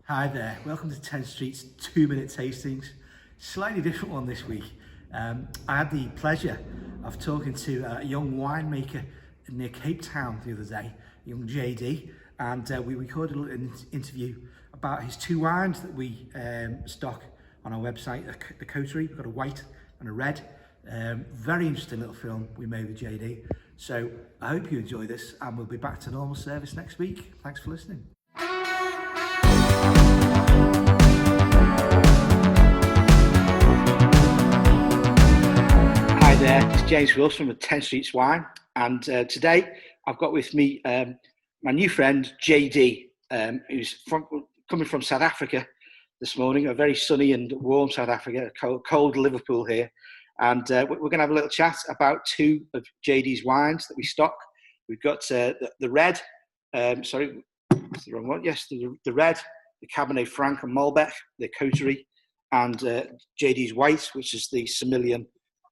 Hi there, welcome to 10 Street's 2 minute tastings. Slightly different one this week. I had the pleasure of talking to a young winemaker near Cape Town the other day, young JD, and we recorded a little interview about his two wines that we stock on our website, the Coterie. We've got a white and a red. Very interesting little film we made with JD. So I hope you enjoy this, and we'll be back to normal service next week. Thanks for listening. Hi there, it's James Wilson with 10 Streets Wine, and today I've got with me my new friend JD, who's coming from South Africa this morning, a very sunny and warm South Africa, cold Liverpool here, and we're going to have a little chat about two of JD's wines that we stock. We've got the red, sorry, that's the wrong one, yes, the red, the Cabernet Franc and Malbec, the Coterie, and JD's white, which is the Semillon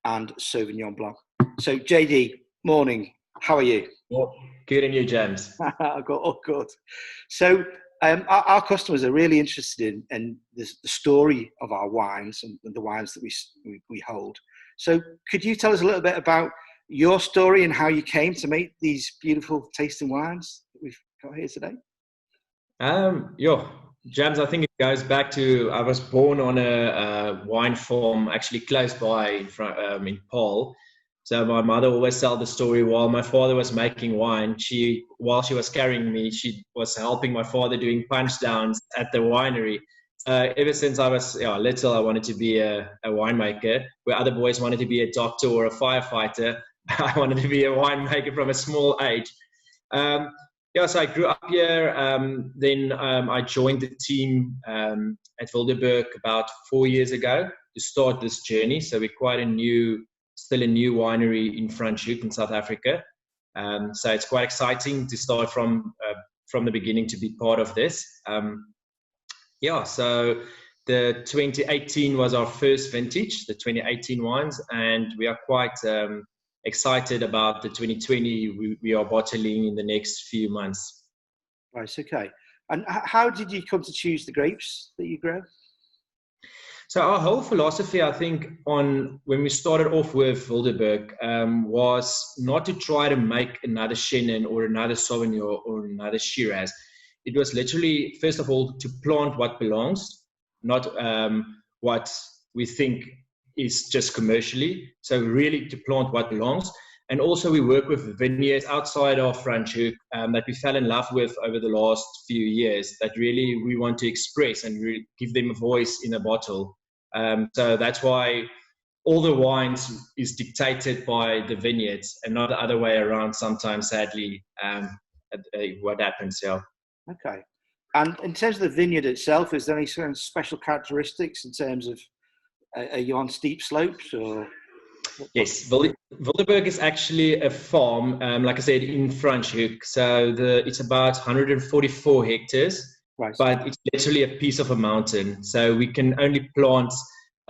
and Sauvignon Blanc. So, JD, morning. How are you? Well, good and you, James. Oh, good. So, our customers are really interested in the story of our wines and the wines that we hold. So, could you tell us a little bit about your story and how you came to make these beautiful tasting wines that we've got here today? James, I think it goes back to I was born on a wine farm actually close by in Paul. So my mother always told the story while my father was making wine. While she was carrying me, she was helping my father doing punch downs at the winery. Ever since I was little, I wanted to be a winemaker. Where other boys wanted to be a doctor or a firefighter, I wanted to be a winemaker from a small age. So I grew up here. Then I joined the team at Wildeberg about 4 years ago to start this journey. So we're still a new winery in Franschhoek in South Africa. So it's quite exciting to start from the beginning to be part of this. So the 2018 was our first vintage, the 2018 wines, and we are quite excited about the 2020 we are bottling in the next few months. Right, okay. And how did you come to choose the grapes that you grow? So our whole philosophy, I think, when we started off with Wildeberg, was not to try to make another Chenin or another Sauvignon or another Shiraz. It was literally, first of all, to plant what belongs, not what we think is just commercially. So really to plant what belongs. And also we work with vineyards outside of Franschhoek that we fell in love with over the last few years that really we want to express and really give them a voice in a bottle. So that's why all the wines is dictated by the vineyards and not the other way around sometimes, sadly, what happens, yeah. Okay. And in terms of the vineyard itself, is there any sort of special characteristics in terms of, are you on steep slopes or? Yes, Wildeberg is actually a farm, like I said, in Franschhoek. So it's about 144 hectares, right, but it's literally a piece of a mountain. So we can only plant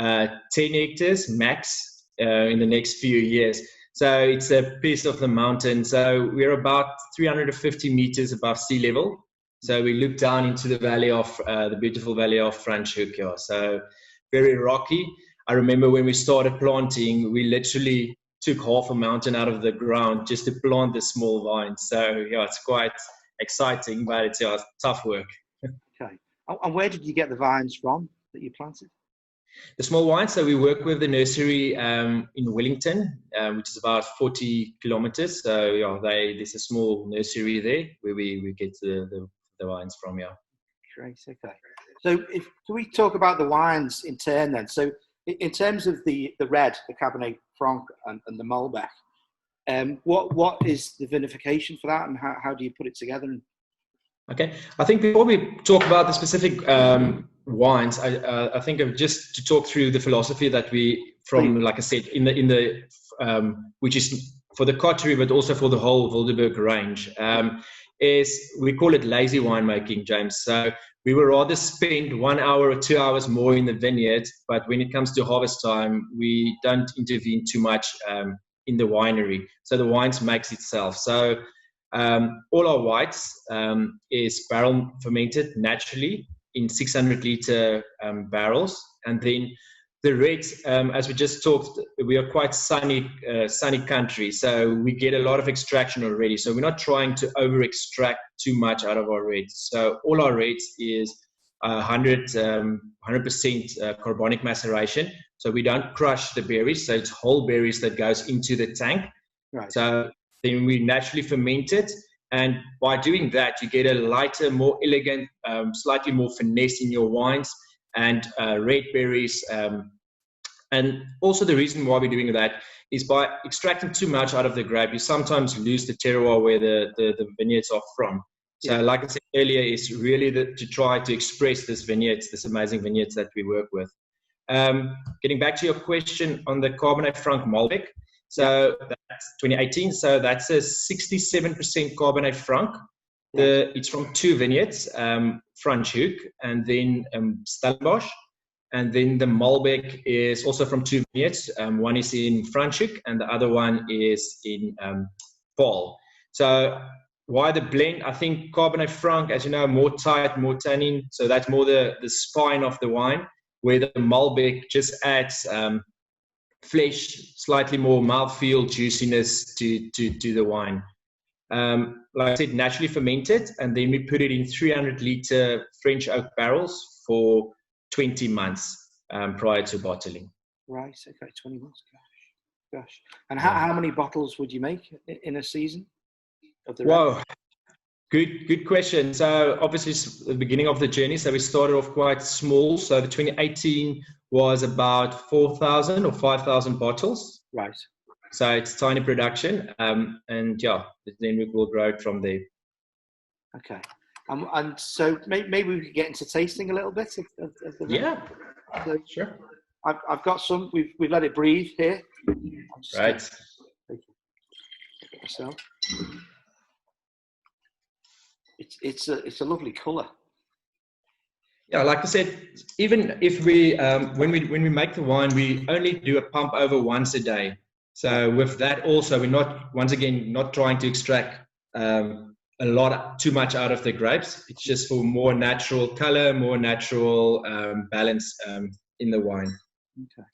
10 hectares max in the next few years. So it's a piece of the mountain. So we're about 350 meters above sea level. So we look down into the valley of the beautiful valley of Franschhoek. Yeah. So very rocky. I remember when we started planting, we literally took half a mountain out of the ground just to plant the small vines. So it's quite exciting, but it's tough work. Okay. And where did you get the vines from that you planted? The small wines, so we work with the nursery in Wellington, which is about 40 kilometers. So there's a small nursery there where we get the wines from. Yeah. Great. Okay. So can we talk about the wines in turn then? So in terms of the red, the Cabernet Franc and the Malbec, what is the vinification for that, and how do you put it together? Okay, I think before we talk about the specific wines, I think just to talk through the philosophy that like I said, in the which is for the Coterie, but also for the whole Wildeberg range, is we call it lazy winemaking, James. So we would rather spend 1 hour or 2 hours more in the vineyard, but when it comes to harvest time, we don't intervene too much in the winery. So the wines makes itself. So all our whites is barrel fermented naturally. in 600-liter barrels. And then the reds, as we just talked, we are quite sunny country, so we get a lot of extraction already. So we're not trying to over extract too much out of our reds. So all our reds is 100% carbonic maceration. So we don't crush the berries. So it's whole berries that goes into the tank. Right. So then we naturally ferment it. And by doing that, you get a lighter, more elegant, slightly more finesse in your wines, and red berries. And also the reason why we're doing that is by extracting too much out of the grape, you sometimes lose the terroir where the vineyards are from. So like I said earlier, it's really to try to express this amazing vineyards that we work with. Getting back to your question on the Cabernet Franc Malbec. So that's 2018. So that's a 67% Cabernet Franc. It's from two vineyards, Franschhoek and then Stellenbosch. And then the Malbec is also from two vineyards. One is in Franschhoek and the other one is in Paul. So why the blend? I think Cabernet Franc, as you know, more tight, more tannin. So that's more the spine of the wine, where the Malbec just adds flesh, slightly more mouthfeel, juiciness to the wine. Like I said, naturally fermented, and then we put it in 300-liter French oak barrels for 20 months prior to bottling. Right, okay, 20 months, gosh. And how many bottles would you make in a season? Whoa, good question. So obviously it's the beginning of the journey, so we started off quite small. So the 2018 was about 4,000 or 5,000 bottles. Right. So it's tiny production, and then we will grow it from there. Okay. And so maybe we could get into tasting a little bit of the Yeah, so sure. I've got some. We've let it breathe here. Right. Myself. It's a lovely colour. Yeah, like I said, even if we when we make the wine, we only do a pump over once a day. So with that also, we're not trying to extract too much out of the grapes. It's just for more natural color, more natural balance in the wine. Okay.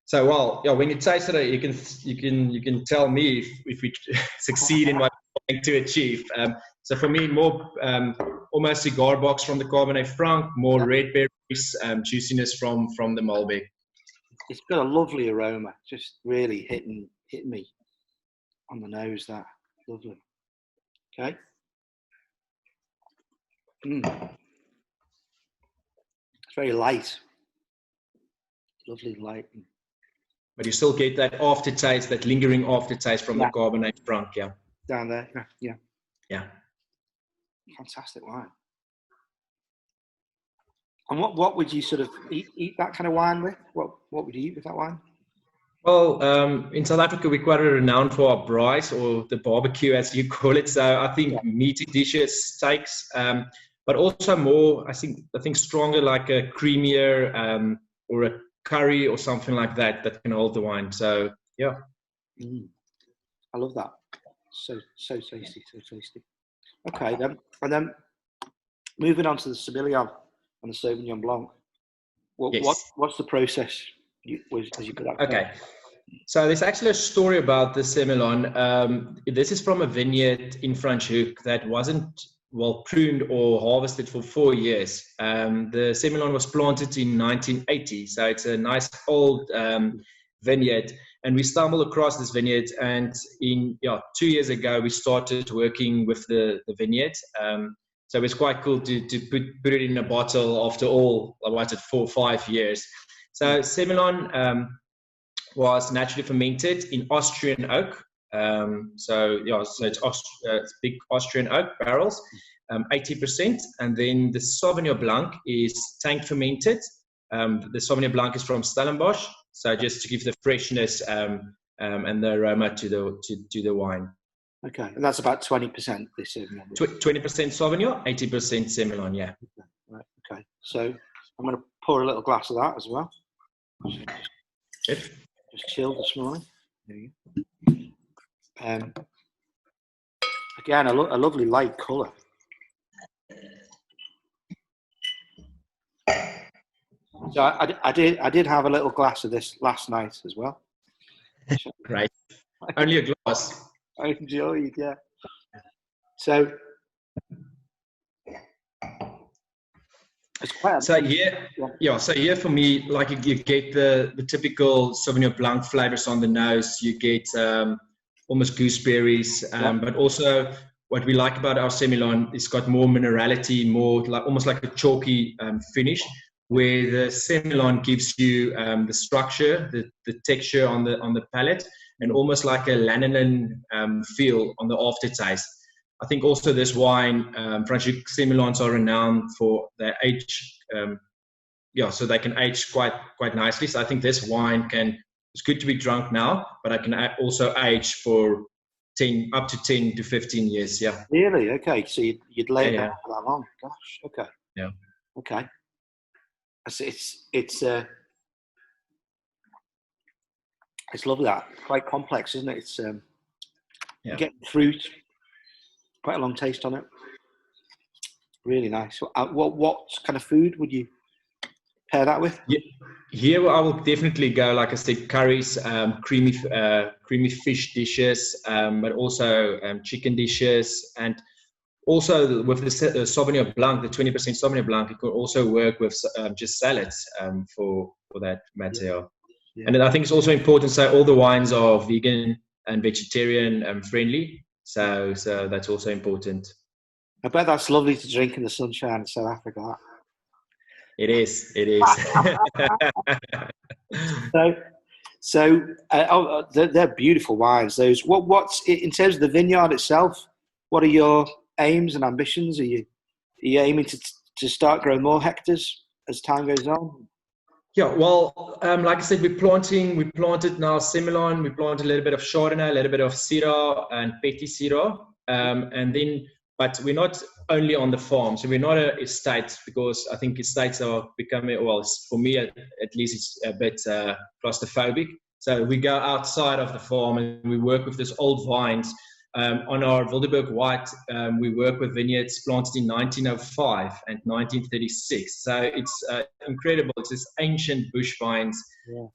So when you taste it, you can tell me if we succeed in what we're trying to achieve. So for me, more almost cigar box from the Cabernet Franc, more red berries, juiciness from the Malbec. It's got a lovely aroma, just really hitting me on the nose. That lovely. Okay. It's very light. Lovely light. But you still get that aftertaste, that lingering aftertaste from the Cabernet Franc, Down there, yeah. Fantastic wine. And what would you sort of eat that kind of wine with? What would you eat with that wine? Well, in South Africa, we're quite renowned for our braais, or the barbecue, as you call it. So I think meaty dishes, steaks, but also more, I think stronger, like a creamier or a curry or something like that can hold the wine. So, yeah. I love that. So tasty, so tasty. Okay, then. And then moving on to the Semillon and the Sauvignon Blanc. What's the process as you put that? Okay. So there's actually a story about the Semillon. This is from a vineyard in Franschhoek that wasn't pruned or harvested for 4 years. The Semillon was planted in 1980, so it's a nice old vineyard. And we stumbled across this vineyard, and 2 years ago we started working with the vineyard. So it's quite cool to put it in a bottle after all, 4 or 5 years. So Semillon was naturally fermented in Austrian oak. So it's big Austrian oak barrels, 80%. And then the Sauvignon Blanc is tank fermented. The Sauvignon Blanc is from Stellenbosch. So just to give the freshness and the aroma to the wine. Okay, and that's about 20% this Sauvignon. 20% Sauvignon, 80% Semillon, yeah. Right, okay. So I'm going to pour a little glass of that as well. Good. Just chilled this morning. There you go. Again, a lovely light colour. So I did have a little glass of this last night as well. Great. Only a glass. I enjoyed, yeah. So it's quite. So So here for me, like you get the typical Sauvignon Blanc flavors on the nose. You get almost gooseberries, but also what we like about our Semillon, it's got more minerality, more like almost like a chalky finish, where the Semillon gives you the structure, the texture on the palate, and almost like a lanolin feel on the aftertaste. I think also this wine, Franschhoek Semillons are renowned for their age, so they can age quite nicely. So I think this wine it's good to be drunk now, but I can also age for up to 10 to 15 years. Yeah. Really? Okay. So you'd lay it down for that long? Gosh. Okay. Yeah. Okay. It's lovely. That quite complex, isn't it? It's you get fruit, quite a long taste on it. Really nice. What kind of food would you pair that with? Yeah. Here I will definitely go, like I said, curries, creamy fish dishes, but also chicken dishes, and also with the Sauvignon Blanc, the 20% Sauvignon Blanc, it could also work with just salads for that matter. Yeah. And then I think it's also important to say all the wines are vegan and vegetarian friendly, so that's also important. I bet that's lovely to drink in the sunshine in South Africa. It is. They're beautiful wines. Those. What's in terms of the vineyard itself? What are your aims and ambitions? Are you aiming to start growing more hectares as time goes on? Yeah, well, like I said, we planted now Semillon, we planted a little bit of Chardonnay, a little bit of Syrah and Petit Syrah, but we're not only on the farm, so we're not an estate, because I think estates are becoming, well, for me at least, it's a bit claustrophobic. So we go outside of the farm and we work with these old vines. On our Wildeberg White, we work with vineyards planted in 1905 and 1936. So it's incredible. It's this ancient bush vines.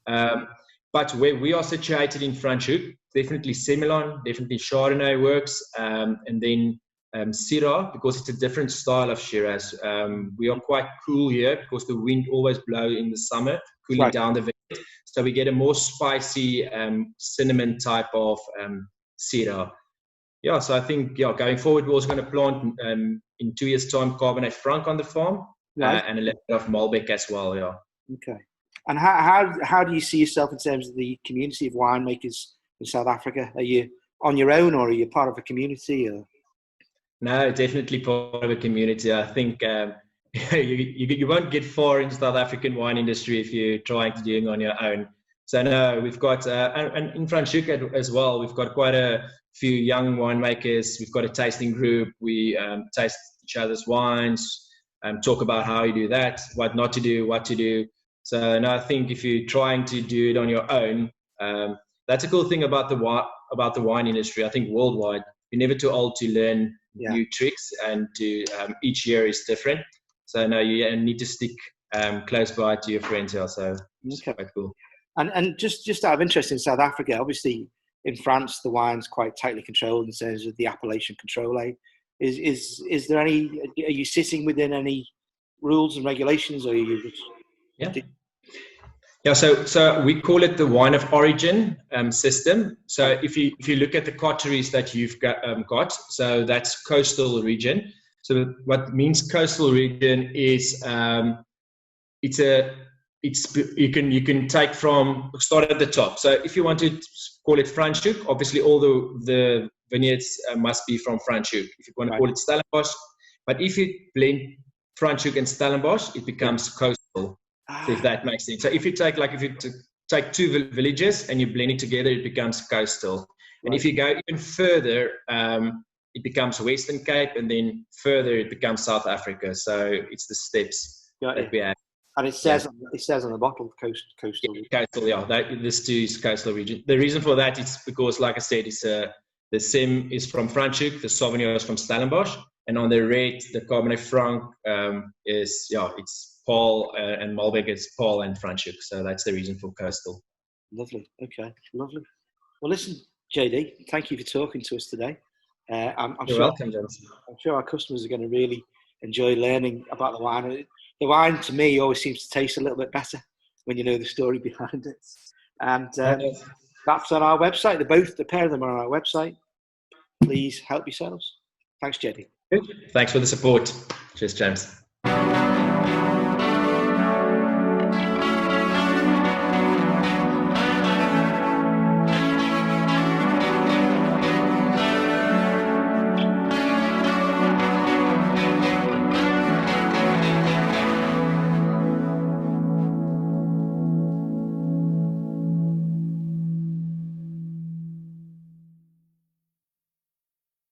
Yeah. But where we are situated in Franschhoek, definitely Semillon, definitely Chardonnay works, and then Syrah, because it's a different style of Shiraz. We are quite cool here because the wind always blows in the summer, cooling down the vineyard. So we get a more spicy cinnamon type of Syrah. Yeah, so I think going forward we're also going to plant in 2 years' time Cabernet Franc on the farm, and a little bit of Malbec as well. Yeah. Okay. And how do you see yourself in terms of the community of winemakers in South Africa? Are you on your own, or are you part of a community? Or? No, definitely part of a community. I think you won't get far in South African wine industry if you're trying to do it on your own. So no, we've got and in Franschhoek as well, we've got quite a few young winemakers. We've got a tasting group. We taste each other's wines, talk about how you do that, what not to do, what to do. So no, I think if you're trying to do it on your own, that's a cool thing about the wine industry. I think worldwide, you're never too old to learn new tricks, and to each year is different. So no, you need to stick close by to your friends here. So it's quite cool. And just out of interest, in South Africa, obviously in France the wine's quite tightly controlled in terms of the appellation control aid. Is there any? Are you sitting within any rules and regulations, or are you just? Yeah, so we call it the wine of origin system. So if you look at the coteries that you've got, so that's coastal region. So what means coastal region is you can take from start at the top. So if you want to call it Franschhoek, obviously all the vineyards must be from Franschhoek. If you want to call it Stellenbosch, but if you blend Franschhoek and Stellenbosch, it becomes coastal. So if that makes sense. So if you take two villages and you blend it together, it becomes coastal. And if you go even further, it becomes Western Cape, and then further it becomes South Africa. So it's the steps that we have. And it says on the bottle, coastal. Coastal, yeah. This too is coastal region. The reason for that is because, like I said, the Sem is from Franschhoek, the Sauvignon is from Stellenbosch, and on the red, the Cabernet Franc it's Paul, and Malbec is Paul and Franschhoek. So that's the reason for coastal. Lovely. Okay. Lovely. Well, listen, JD, thank you for talking to us today. I'm You're welcome, James. I'm sure our customers are going to really enjoy learning about the wine. The wine, to me, always seems to taste a little bit better when you know the story behind it. And that's on our website. The pair of them are on our website. Please help yourselves. Thanks, JD. Thanks for the support. Cheers, James.